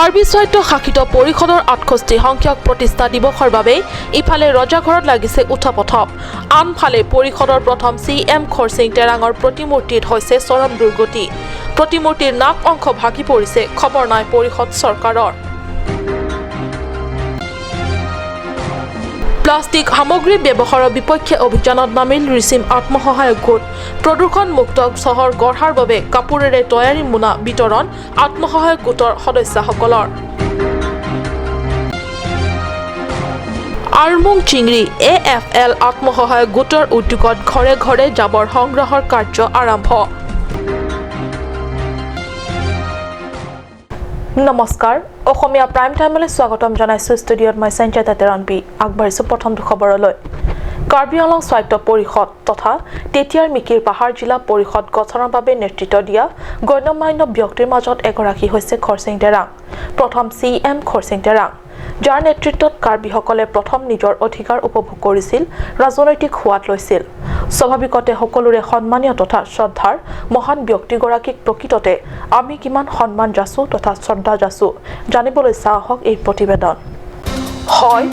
কাৰ্বি স্বায়ত্ত শাসিত পৰিষদৰ 68 সংখ্যক প্ৰতিষ্ঠা দিৱসৰ বাবে ইফালে ৰজাঘৰত লাগিছে উঠাপথপ আনফালে পৰিষদৰ প্ৰথম CM খৰচিং তেৰাঙৰ প্ৰতিমূৰ্তিত হৈছে চৰম দুৰ্গতি প্ৰতিমূৰ্তিৰ নাক অংশ ভাগি পৰিছে খবৰ নাই পৰিষদ চৰকাৰৰ প্লাষ্টিক সামগ্ৰী ব্যৱহাৰৰ বিপক্ষে অভিযানত নামিল ৰিচিম আত্মসহায়ক গোট প্ৰদূষণ মুক্ত চহৰ গঢ়াৰ বাবে কাপোৰেৰে তৈয়াৰী মোনা বিতৰণ আত্মসহায়ক গোটৰ সদস্যসকলৰ আৰমুং চিংৰি AFL আত্মসহায়ক গোটৰ উদ্যোগত ঘৰে ঘৰে জাবৰ সংগ্ৰহৰ কাৰ্য আৰম্ভ নমস্কাৰ অসমীয়া প্ৰাইম টাইমলৈ স্বাগতম জনাইছো ষ্টুডিঅত মই সঞ্জয় তাতেৰণবি আগবাঢ়িছো প্ৰথমটো খবৰলৈ কাৰ্বি আংলং স্বায়ত্ত পৰিষদ তথা তেতিয়াৰ মিকিৰ পাহাৰ জিলা পৰিষদ গঠনৰ বাবে নেতৃত্ব দিয়া গণ্যমান্য ব্যক্তিৰ মাজত এগৰাকী হৈছে খৰচিং তেৰাং প্ৰথম CM খৰচিং তেৰাং যাৰ নেতৃত্বত কাৰ্বিসকলে প্ৰথম নিজৰ অধিকাৰ উপভোগ কৰিছিল ৰাজনৈতিক সোৱাদ লৈছিল স্বাভাৱিকতে সকলোৰে সন্মানীয় তথা শ্ৰদ্ধাৰ মহান ব্যক্তিগৰাকীক প্ৰকৃততে আমি কিমান সন্মান যাচো তথা শ্ৰদ্ধা যাচো জানিবলৈ চাহক এই প্ৰতিবেদন হয়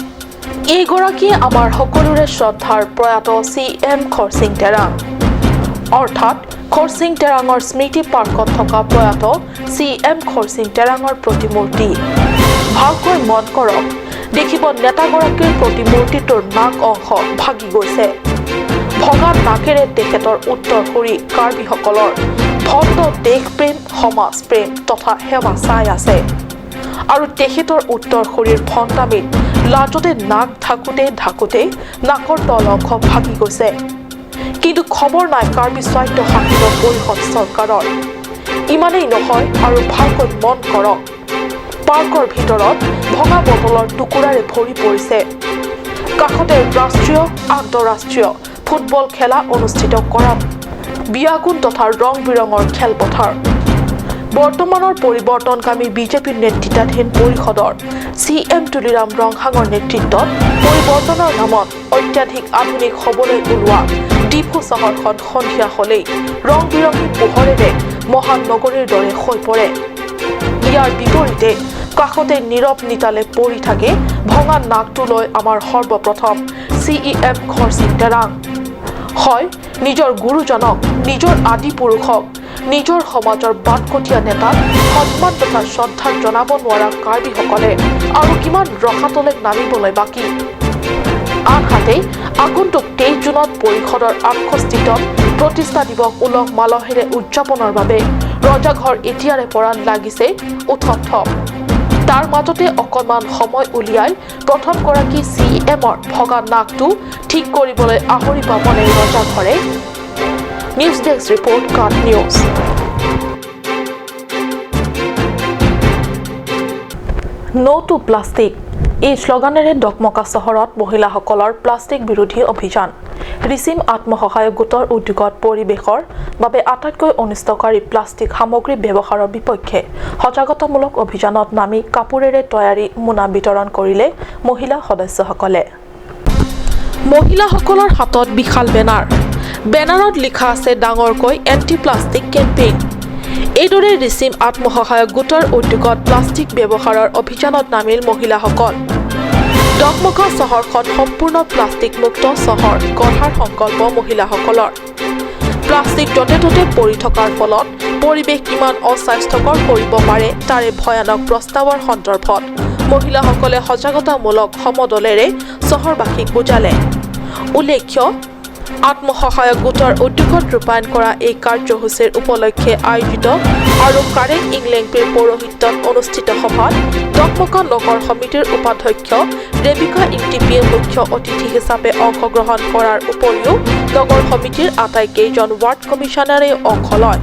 এইগৰাকীয়ে আমাৰ সকলোৰে শ্ৰদ্ধাৰ প্ৰয়াত CM খৰচিং তেৰাং অৰ্থাৎ খৰচিং তেৰাঙৰ স্মৃতি পাৰ্কত থকা প্ৰয়াত CM খৰচিং তেৰাঙৰ প্ৰতিমূৰ্তি ভালকৈ মন কৰক দেখিব নেতাগৰাকীৰ প্ৰতিমূৰ্তিটোৰ নাক অংশ ভাগি গৈছে ভগা নাকেৰে তেখেতৰ উত্তৰসূৰী কাৰ্বিসকলৰ ভণ্ড দেশপ্ৰেম সমাজ প্ৰেম তথা সেৱা চাই আছে আৰু তেখেতৰ উত্তৰসূৰীৰ ভণ্ডামিত লাজতে নাক ঢাকোতে নাকৰ তল অংশ ভাগি গৈছে কিন্তু খবৰ নাই কাৰ্বি স্বায়ত্ত শাসিত পৰিষদ চৰকাৰৰ ইমানেই নহয় আৰু ভালকৈ মন কৰক পাৰ্কৰ ভিতৰত ভঙা বটলৰ টুকুৰাৰে ভৰি পৰিছে কাষতে ৰাষ্ট্ৰীয় আন্তঃৰাষ্ট্ৰীয় ফুটবল খেলা অনুষ্ঠিত কৰা বিয়াগুণ তথা ৰং বিৰঙৰ খেলপথাৰ বৰ্তমানৰ পৰিৱৰ্তনকামী বিজেপিৰ নেতৃত্বাধীন পৰিষদৰ CM তুলিৰাম ৰংহাঙৰ নেতৃত্বত পৰিৱৰ্তনৰ নামত অত্যাধিক আধুনিক হ'বলৈ ওলোৱা ডিফু চহৰখন সন্ধিয়া হ'লেই ৰং বিৰঙী পোহৰেৰে মহান নগৰীৰ দৰে হৈ পৰে ইয়াৰ বিপৰীতে কাষতে নীৰৱ নিতালে পৰি থাকে ভঙা নাকটো লৈ আমাৰ সৰ্বপ্ৰথম CM খৰচিং তেৰাং হয় নিজৰ গুৰুজনক নিজৰ আদি পুৰুষক নিজৰ সমাজৰ বাটকটীয়া নেতাক সন্মান তথা শ্ৰদ্ধা জনাব নোৱাৰা কাৰ্বিসকলে আৰু কিমান ৰসাতলে নামিবলৈ বাকী আনহাতে আগন্তুক 23 জুনত পৰিষদৰ 68তম প্ৰতিষ্ঠা দিৱস উলহ মালহেৰে উদযাপনৰ বাবে ৰজাঘৰ এতিয়াৰে পৰা লাগিছে উথপ-থপ তাৰ মাজতে অকণমান সময় উলিয়াই প্ৰথমগৰাকী CMৰ ভগা নাকটো ঠিক কৰিবলৈ আহৰি পাবনে ৰজাঘৰে নিউজ ডেস্ক ৰিপৰ্ট কাট নিউজ নো টু প্লাষ্টিক এই শ্লোগানেৰে ডকমকা চহৰত মহিলাসকলৰ প্লাষ্টিক বিৰোধী অভিযান ৰিচিম আত্মসহায়ক গোটৰ উদ্যোগত পৰিৱেশৰ বাবে আটাইতকৈ অনিষ্টকাৰী প্লাষ্টিক সামগ্ৰী ব্যৱহাৰৰ বিপক্ষে সজাগতামূলক অভিযানত নামি কাপোৰেৰে তৈয়াৰী মোনা বিতৰণ কৰিলে মহিলা সদস্যসকলে মহিলাসকলৰ হাতত বিশাল বেনাৰত লিখা আছে ডাঙৰকৈ এণ্টি প্লাষ্টিক কেম্পেইন এইদৰে ৰিচিম আত্মসহায়ক গোটৰ উদ্যোগত প্লাষ্টিক ব্যৱহাৰৰ অভিযানত নামিল মহিলাসকল ডকমকা চহৰখন সম্পূৰ্ণ প্লাষ্টিক মুক্ত চহৰ গঢ়াৰ সংকল্প মহিলাসকলৰ প্লাষ্টিক য'তে ত'তে পৰি থকাৰ ফলত পৰিৱেশ কিমান অস্বাস্থ্যকৰ কৰিব পাৰে তাৰে ভয়ানক প্ৰস্তাৱৰ সন্দৰ্ভত মহিলাসকলে সজাগতামূলক সমদলেৰে চহৰবাসীক বুজালে উল্লেখ্য আত্মসহায়ক গোটৰ উদ্যোগত ৰূপায়ণ কৰা এই কাৰ্যসূচীৰ উপলক্ষে আয়োজিত আৰু কাৰেং ইংলেংপিৰ পৌৰোহিত্যত অনুষ্ঠিত সভাত ডকমকা নগৰ সমিতিৰ উপাধ্যক্ষ ৰেবিকা ইংটিপিয়ে মুখ্য অতিথি হিচাপে অংশগ্ৰহণ কৰাৰ উপৰিও নগৰ সমিতিৰ আটাইকেইজন ৱাৰ্ড কমিছনাৰে অংশ লয়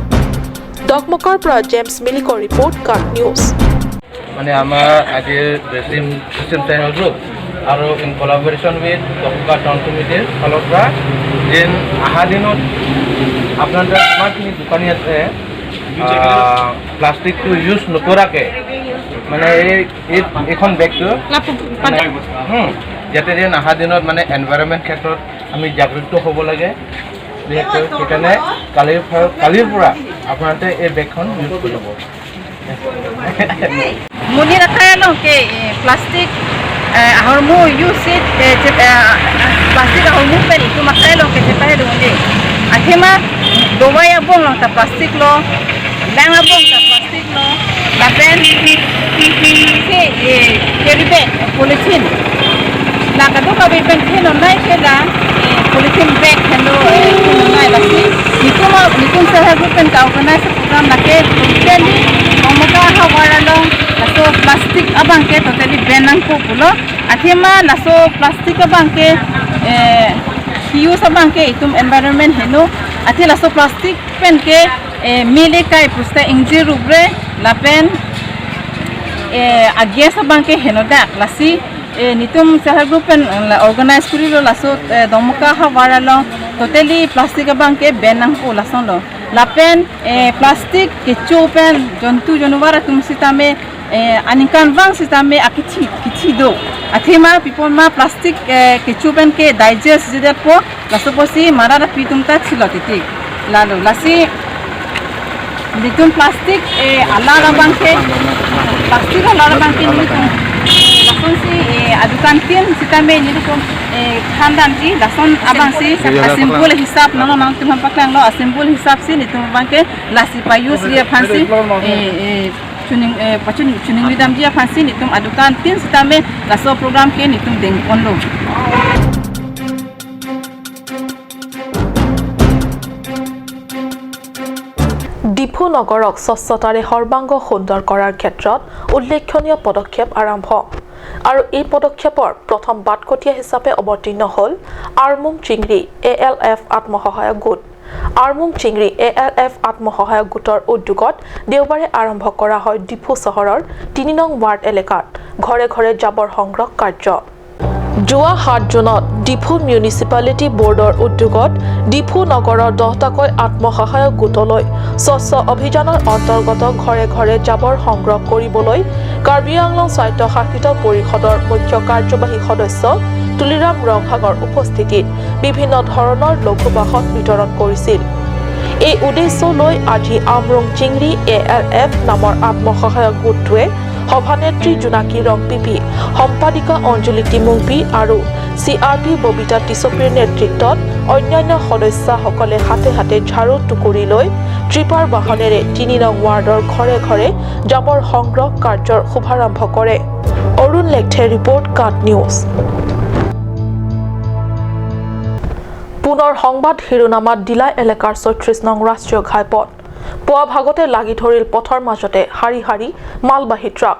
ডকমকাৰ পৰা জেমছ মিলিকৰ ৰিপৰ্ট কাট নিউজ মানে আমাৰ আজিৰ ৰেচিম চিষ্টেম গ্ৰুপ আৰু ইন কলাবৰেশ্যন উইথ ডকমকা টাউন কমিটিৰ ফালৰ পৰা যেন অহা দিনত আপোনালোকৰ যিমানখিনি দোকানী আছে প্লাষ্টিকটো ইউজ নকৰাকৈ মানে এইখন বেগটো যাতে যেন অহা দিনত মানে এনভাইৰনমেণ্ট ক্ষেত্ৰত আমি জাগৃত হ'ব লাগে বিশেষকৈ সেইকাৰণে কালিৰ পৰা আপোনালোকে এই বেগখন ইউজ কৰিব Muni na kaya lo ke plastic ahor mo use it plastic ahor mo pen itu makaya lo ke tepa lo nde akhema dowaya bong lo ta plastic lo langa bong ta plastic lo lapen ke carry bag polythene la kado ka be pen kheno nai ke la polythene bag kheno nai la si nikum sa ha pen ka organize program na ke totally omaka ha wara lo laso plastic abang ke totally benang ko pulo athema laso plastic abang ke use abang ke itum environment heno athi laso plastic pen ke mile kai pusta ingji rubre la pen agyes abang ke heno dak lasi nitum sahar group pen organize kuri lo laso domka ha wara lo totally plastic abang ke benang ko lason lo lapen plastic ke chopen jontu januara tum sitame anikan wang sitame akichi do athema people ma plastic ke chopen ke digest jede po lasoposi marara pitum ta chilotiti lalo lasi bitum plastic alara bang ke plastic alara bang ke nitum lason si adukan tin sitame nitum khandan ji lason abang si simple hisab no tum paklang lo simple hisab si nitum bang ke lasi pa use ye phansi chuning lidam dia phansi nitum adukan tin sitame laso program ke nitum deng onlo Diphu নগৰক স্বচ্ছতাৰে সৰ্বাংগ সুন্দৰ কৰাৰ ক্ষেত্ৰত উল্লেখনীয় পদক্ষেপ আৰম্ভ আৰু এই পদক্ষেপৰ প্ৰথম বাটকটীয়া হিচাপে অৱতীৰ্ণ হ'ল আৰমুং চিংৰি ALF আত্মসহায়ক গোট আৰমুং চিংৰি ALF আত্মসহায়ক গোটৰ উদ্যোগত দেওবাৰে আৰম্ভ কৰা হয় ডিফু চহৰৰ ৩ নং ৱাৰ্ড এলেকাত ঘৰে ঘৰে জাবৰ সংগ্ৰহ কাৰ্য যোৱা ৭ জুনত ডিফু মিউনিচিপালিটি বোৰ্ডৰ উদ্যোগত ডিফু নগৰৰ 10টাকৈ আত্মসহায়ক গোটলৈ স্বচ্ছ অভিযানৰ অন্তৰ্গত ঘৰে ঘৰে জাবৰ সংগ্ৰহ কৰিবলৈ কাৰ্বি আংলং স্বায়ত্তশাসিত পৰিষদৰ মুখ্য কাৰ্যবাহী সদস্য তুলিৰাম ৰংহাঙৰ উপস্থিতিত বিভিন্ন ধৰণৰ লঘু বাহন বিতৰণ কৰিছিল এই উদ্দেশ্য লৈ আজি আমৰুং চিংৰি ALF নামৰ আত্মসহায়ক গোটটোৱে সভানেত্ৰী জোনাকী ৰং পিপি সম্পাদিকা অঞ্জলি টিমুংপি আৰু CRP ববিতা টিছপিৰ নেতৃত্বত অন্যান্য সদস্যসকলে হাতে হাতে ঝাৰু টুকুৰি লৈ ট্ৰিপাৰ বাহনেৰে ৩ নং ৱাৰ্ডৰ ঘৰে ঘৰে জাবৰ সংগ্ৰহ কাৰ্যৰ শুভাৰম্ভ কৰে অৰুণ লেখথে ৰিপৰ্ট কাট নিউজ পুনৰ সংবাদ শিৰোনামাত দিলা এলেকাৰ ৩৬ নং ৰাষ্ট্ৰীয় ঘাইপথ পুৱা ভাগতে লাগি ধৰিল পথৰ মাজতে হাৰি হাৰি মালবাহী ট্ৰাক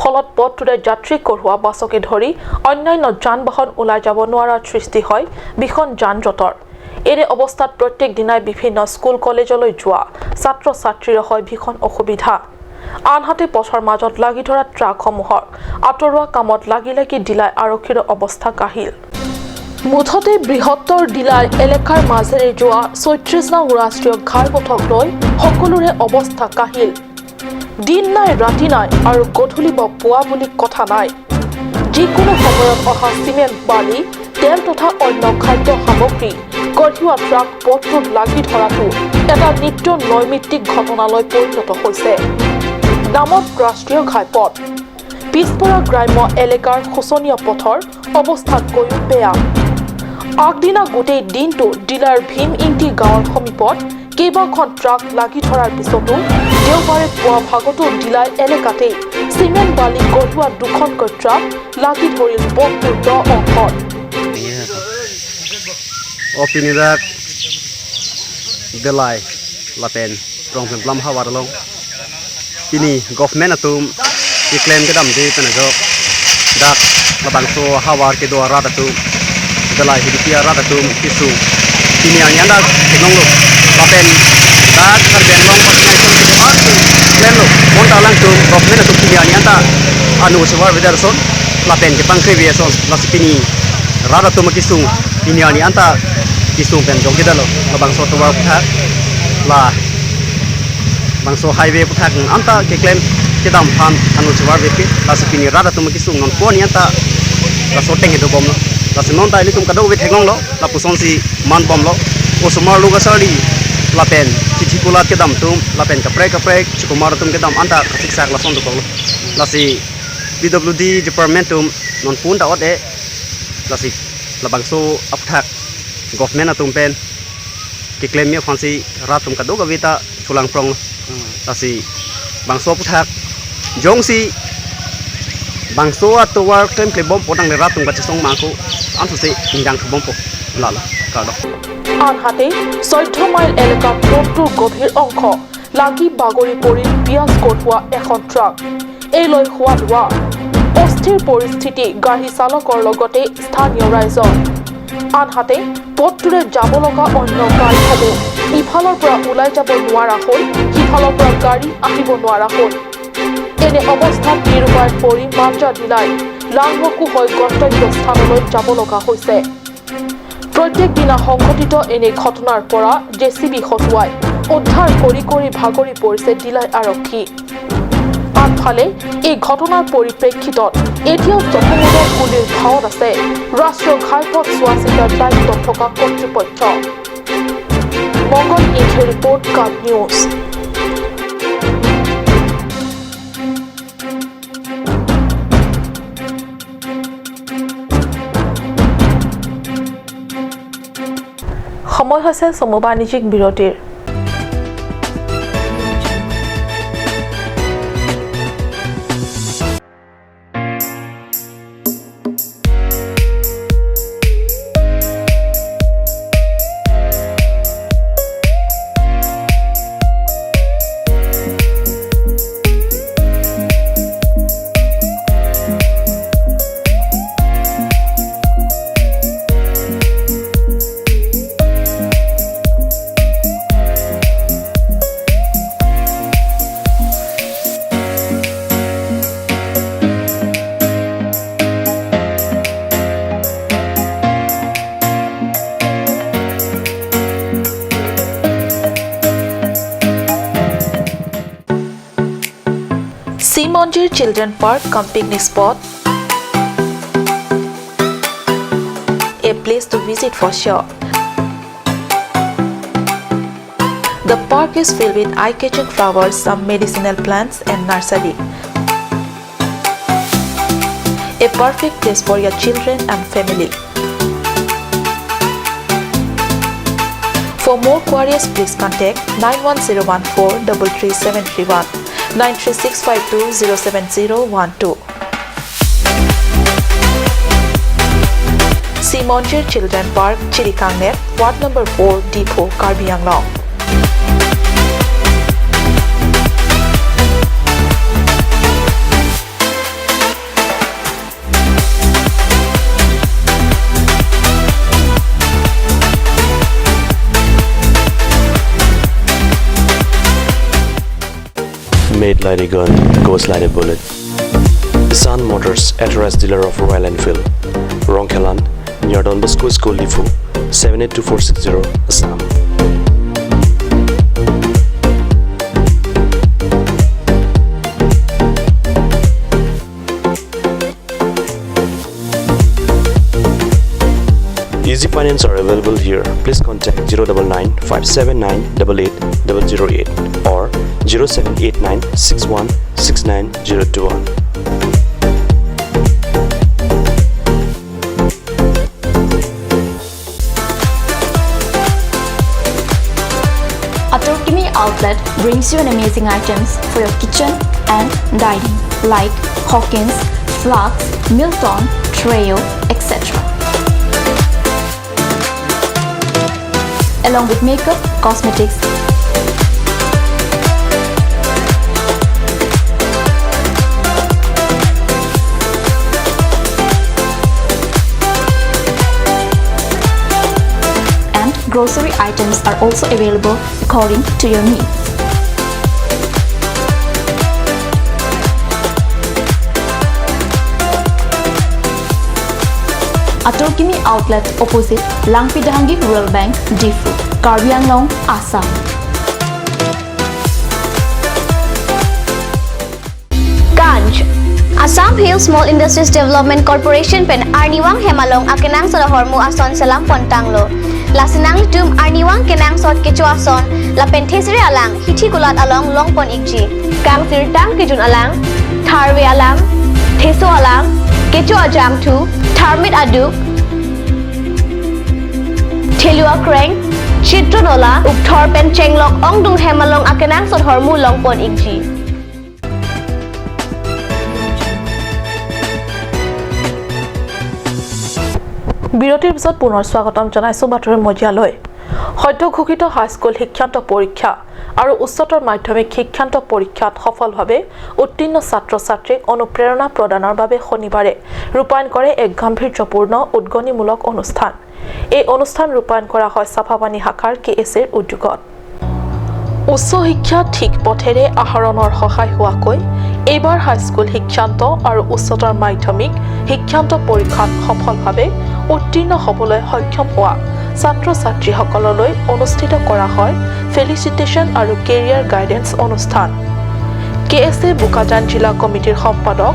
ফলত পথটোৰে যাত্ৰী কঢ়োৱা বাছকে ধৰি অন্যান্য যান-বাহন ওলাই যাব নোৱাৰাৰ সৃষ্টি হয় বিখন যান-জঁটৰ এনে অৱস্থাত প্ৰত্যেক দিনাই বিভিন্ন স্কুল কলেজলৈ যোৱা ছাত্ৰ-ছাত্ৰীৰ হয় ভীষণ অসুবিধা আনহাতে পথৰ মাজত লাগি ধৰা ট্ৰাকসমূহৰ আঁতৰোৱা কামত লাগি লাগি দিলাই আৰক্ষীৰ অৱস্থা কাহিল মুঠতে বৃহত্তৰ দিলাই এলেকাৰ মাজেৰে যোৱা ৩৬ নং ৰাষ্ট্ৰীয় ঘাইপথক লৈ সকলোৰে অৱস্থা কাহিল দিন নাই ৰাতি নাই আৰু গধূলি পুৱা বুলি কথা নাই যিকোনো সময়ত অহা চিমেণ্ট বালি তেল তথা অন্য খাদ্য সামগ্ৰী কঢ়িওৱা ট্ৰাক পথটোত লাগি ধৰাটো এটা নিত্য নৈমিত্তিক ঘটনালৈ পৰিণত হৈছে নামত ৰাষ্ট্ৰীয় ঘাইপথ পিছপৰা গ্ৰাম্য এলেকাৰ শোচনীয় পথৰ অৱস্থাতকৈও বেয়া আগদিনা গোটেই দিনটো ডিলাৰ ভীম ইংটি গাঁৱৰ সমীপত কেইবাখন ট্ৰাক লাগি ধৰাৰ পিছতো দেওবাৰে পুৱা ভাগতো ডিলাই এলেকাতেই চিমেণ্ট বালি কঢ়িওৱা দুখনকৈ ট্ৰাক লাগি ধৰিল পথটোৰ দ অংশত Opinirak delay lapen rong plam hawar long ini government atum claim ke dam di penajo dak labang so hawar ke do rat atum delay hidia rat atum isu ini anya dak long lo lapen dak karben long claim lo monta lang tum government atum ini anya ta anu sewar vedar son lapen ke pangke via son lasipini rat atum kisung ini anya anta kisung pen jong kita lo labang so towa puthak la bangso highway puthak anta ke claim kedam phan anu chwar veke la sipini rada tum kisung non ko ni anta la so teng edo bom lo la sinon ta ni tum kado we thengong lo la puson si man bom lo o sumar lu ga sari lapen chichi pulat ke dam tum lapen kaprek chukumar tum ke dam anta kasik sak la son tu kong lasi PWD department tum non pun da ot e lasi labang so apthak government atum pen ki claim mi fansi ratum ka do gavita chulang prong lasi bangso puthak jongsi bangso atwar claim ke bom podang le ratum ka chong ma ko antu se indang bom po lala ka do আনহাতে 14 mile এলেকাত ৰোডটোৰ গভীৰ অংশ লাগি বাগৰি পৰি পিয়াজ কটোৱা এখন ট্ৰাক এই লৈ হোৱা লোৱা অস্থিৰ পৰিস্থিতি গাড়ী চালকৰ লগতে স্থানীয় ৰাইজৰ আনহাতে পথটোৰে যাব লগা অন্য গাড়ীসমূহ ইফালৰ পৰা ওলাই যাব নোৱাৰা হ'ল সিফালৰ পৰা গাড়ী আহিব নোৱাৰা হ'ল এনে অৱস্থাত নিৰুপায় পৰি মাঞ্জা দিলাই লাংহকু হৈ গন্তব্য স্থানলৈ যাব লগা হৈছে প্ৰত্যেক দিনা সংঘটিত এনে ঘটনাৰ পৰা জেচিবি হতুৱাই উদ্ধাৰ কৰি ভাগৰি পৰিছে দিলাই আৰক্ষী আনফালে এই ঘটনাৰ পৰিপ্ৰেক্ষিতত এতিয়াও জখমীৰ গুলীৰ ভাৱত আছে ৰাষ্ট্ৰীয় ঘাইপথ চোৱা চিতাৰ দায়িত্ব থকা কৰ্তৃপক্ষ মংগল ইংখে ৰিপৰ্ট কাব নিউজ সময় হৈছে চমু বাণিজ্যিক বিৰতিৰ Monjir Children Park cum picnic spot, a place to visit for sure. The park is filled with eye-catching flowers, some medicinal plants and nursery. A perfect place for your children and family. For more queries, please contact 91014 33731. 93652 07012. Monjir Children Park, Chirikangnet, Ward Number 4, Depot, Karbi Anglong. Made like a gun, goes like a bullet. Isan Motors, authorized dealer of Royal Enfield, Ronkelan, near Don Bosco School Lifu, 782460, Assam. Easy finance are available here. Please contact 099 579 88008 or 0789 61 69021. Atokimi Outlet brings you an amazing items for your kitchen and dining like Hawkins, Flax, Milton, Treo, etc. Along with makeup, cosmetics, and grocery items are also available according to your needs. Atokimi Outlet opposite Langpidahangi Rural Bank, Difu, Karbi Anglong, Assam. Ganj Assam Hill Small Industries Development Corporation pen Arniwang Hemalong akenang sa hormu ason salam pontanglo. la sinang litum arniwang kenang sot kechua son la penthesire alang hithi gulat along longpon ikji kang sirtang kijun alang tharwe alang theso alang kechua jam thu tharmit aduk thelua kreng chitronola ukthor pen chenglok ongdung hemalong akenang sot hormu longpon ikji বিৰতিৰ পিছত পুনৰ স্বাগতম জনাইছো বাতৰি মজিয়ালৈ সদ্য ঘোষিত high school শিক্ষান্ত পৰীক্ষা আৰু উচ্চতৰ মাধ্যমিক শিক্ষান্ত পৰীক্ষাত সফলভাৱে উত্তীৰ্ণ ছাত্ৰ-ছাত্ৰীক অনুপ্ৰেৰণা প্ৰদানৰ বাবে শনিবাৰে ৰূপায়ণ কৰে এক গাম্ভীৰ্যপূৰ্ণ উদ্গনিমূলক অনুষ্ঠান এই অনুষ্ঠান ৰূপায়ণ কৰা হয় চাফাপানী শাখাৰ কেএছএৰ উদ্যোগত উচ্চ শিক্ষা ঠিক পথেৰে আহৰণৰ সহায় হোৱাকৈ এইবাৰ হাইস্কুল শিক্ষান্ত আৰু উচ্চতৰ মাধ্যমিক শিক্ষান্ত পৰীক্ষাত সফলভাৱে উত্তীৰ্ণ হ'বলৈ সক্ষম হোৱা ছাত্ৰ-ছাত্ৰীসকললৈ অনুষ্ঠিত কৰা হয় ফেলিচিটেশ্যন আৰু কেৰিয়াৰ গাইডেন্স অনুষ্ঠান কেএছএ বোকাজান জিলা কমিটিৰ সম্পাদক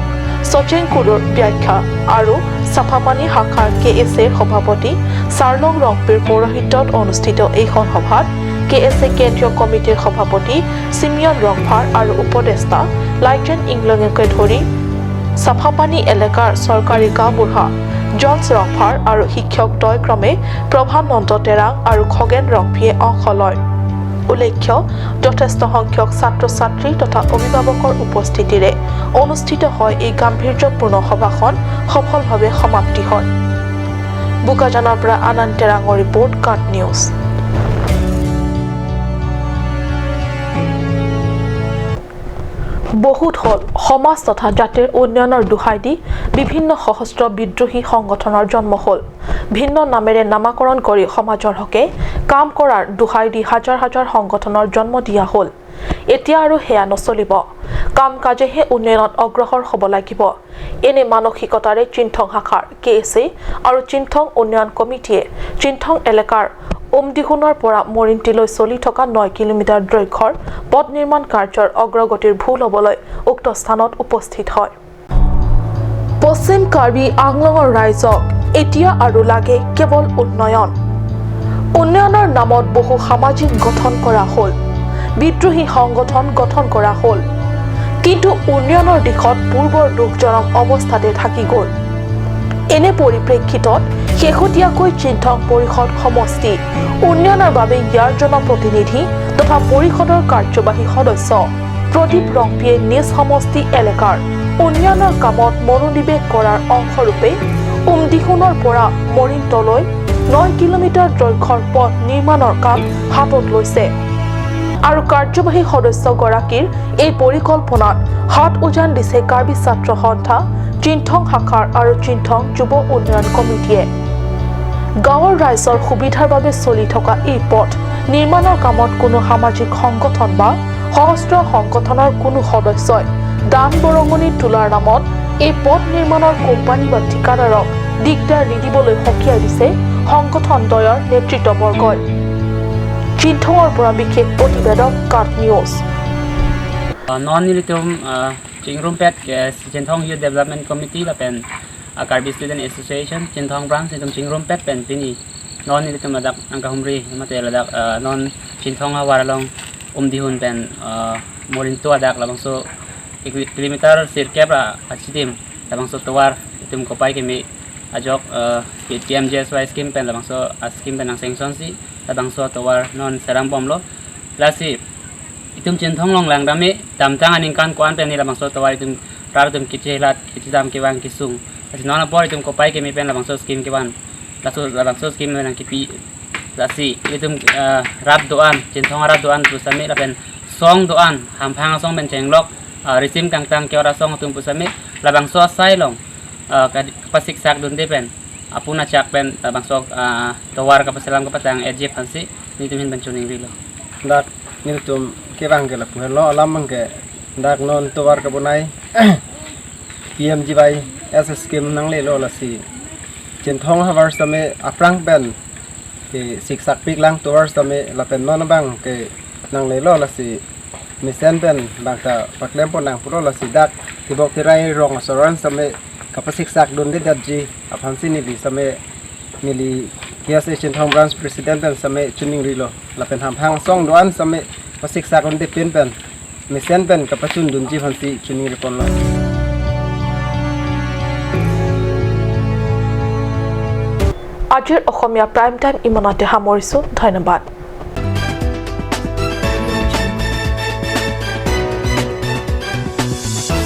সচেন কুৰুৰ ব্যাখ্যা আৰু চাফাপানী শাখাৰ কেএছএৰ সভাপতি চাৰলং ৰংপিৰ পৌৰোহিত্যত অনুষ্ঠিত এইখন সভাত কেএছএ কেন্দ্ৰীয় কমিটিৰ সভাপতি সিমিয়ন ৰংভাৰ আৰু উপদেষ্টা লাইটেন ইংলঙকে ধৰি চাফাপানী এলেকাৰ চৰকাৰী গাঁওবুঢ়া জনছ ৰংভাৰ আৰু শিক্ষকদ্বয় ক্ৰমে প্ৰভানন্দ তেৰাং আৰু খগেন ৰংভিয়ে অংশ লয় উল্লেখ্য যথেষ্ট সংখ্যক ছাত্ৰ-ছাত্ৰী তথা অভিভাৱকৰ উপস্থিতিৰে অনুষ্ঠিত হয় এই গাম্ভীৰ্যপূৰ্ণ সভাখন সফলভাৱে সমাপ্তি হয় বোকাজানৰ পৰা আনন্দ তেৰাঙৰ ৰিপৰ্ট কাট নিউজ বহুত হল সমাজ তথা জাতিৰ উন্নয়নৰ দুহাই দি বিভিন্ন সহস্ৰ বিদ্ৰোহী সংগঠনৰ জন্ম হল ভিন্ন নামেৰে নামাকৰণ কৰি সমাজৰ হকে কাম কৰাৰ দুহাই দি হাজাৰ হাজাৰ সংগঠনৰ জন্ম দিয়া হল এতিয়া আৰু হেয়া নচলিব কাম কাজেহে উন্নয়নত অগ্ৰসৰ হ'ব লাগিব এনে মানসিকতাৰে চিন্থং শাখাৰ কেএছএ আৰু চিন্থং উন্নয়ন কমিটিয়ে চিন্থং এলেকাৰ উমদিহুনৰ পৰা মৰিন্তিলৈ চলি থকা 9 কিলোমিটাৰ দৈৰ্ঘ্যৰ পথ নিৰ্মাণ কাৰ্যৰ অগ্ৰগতিৰ ভুল হ'বলৈ উক্ত স্থানত উপস্থিত হয় পশ্চিম কাৰ্বি আংলঙৰ ৰাইজক এতিয়া আৰু লাগে কেৱল উন্নয়নৰ নামত বহু সামাজিক গঠন কৰা হ'ল বিদ্ৰোহী সংগঠন গঠন কৰা হ'ল কিন্তু উন্নয়নৰ দিশত পূৰ্বৰ দুখজনক অৱস্থাতে থাকি গ'ল এনে পৰিপ্ৰেক্ষিতত শেহতীয়াকৈ চিন্থং পৰিষদ সমষ্টি উন্নয়নৰ বাবে ইয়াৰ জনপ্ৰতিনিধি তথা পৰিষদৰ কাৰ্যবাহী সদস্য প্ৰদীপ ৰংপিয়ে নিজ সমষ্টি এলেকাৰ উন্নয়নৰ কামত মনোনিৱেশ কৰাৰ অংশৰূপে উমদিহুনৰ পৰা মৰিন্তলৈ 9 কিলোমিটাৰ দৈৰ্ঘ্যৰ পথ নিৰ্মাণৰ কাম হাতত লৈছে আৰু কাৰ্যবাহী সদস্যগৰাকীৰ এই পৰিকল্পনাত হাত উজান দিছে কাৰ্বি ছাত্ৰ সন্থা চিন্থং শাখাৰ আৰু চিন্থং যুৱ উন্নয়ন কমিটিয়ে গাঁৱৰ ৰাইজৰ সুবিধাৰ বাবে চলি থকা এই পথ নিৰ্মাণৰ কামত কোনো সামাজিক সংগঠন বা সহস্ৰ সংগঠনৰ কোনো সদস্যই দান বৰঙণি তোলাৰ নামত এই পথ নিৰ্মাণৰ কোম্পানী বা ঠিকাদাৰক দিগদাৰ নিদিবলৈ সকীয়াই দিছে সংগঠনদ্বয়ৰ নেতৃত্ববৰ্গই চিন্থঙৰ পৰা বিশেষ প্ৰতিবেদক কাট news Non-Nilitum Chingrumpet Chinthong Youth Development Committee la pen Karbi Student Association Chinthong Branch Nilitum Chingrumpet pen pini Non-Nilitum ladak angkahumri mate ladak non Chinthong hawaralong umdihun pen morinto adak labang so kilometer sirkep ra achitim labang so tawar itum kopai kemi ajok PMJSY scheme pen labang so scheme pen ang sanction si labang so tawar non serang pomlo lasi itum Chinthong long lang dami tamtang aning kan kuan pen ni labang so tawar itum rar itum kichilat kichidam kiwang kisung lasi nona por itum kopai kemi pen labang so scheme kiwan lasu labang so scheme nang kipi lasi itum rap doan Chinthong rap doan pusami la pen song doan hampang song pen chenglok resim kangtang kiora song itum pusami labang so sai long kapasik sak dun depen apuna chak pen labang so tawar kapasalam kapatang ejep hansi nitum hin benchuning rilo dak nitum kebang ke lapung lo alam ke dak non tawar ka bunai PMG bai as scheme nang le lo la si Chinthong hawar same aprang ben ke siksak pik lang tawar same la pen non bang ke nang le lo la si misen ben bang ta paklem pon nang puro la si dak tibok tirai rong soran same kapasik sak dun de dadji aphan si ni bi same nili KSA Chinthong branch president pen same chuning rilo la pen ham phang song doan same pasik sa kon de pen misen pen kapachun dunji phansi chuning ri kon lo আজিৰ অসমীয়া prime time ইমানতে সামৰিছোঁ ধন্যবাদ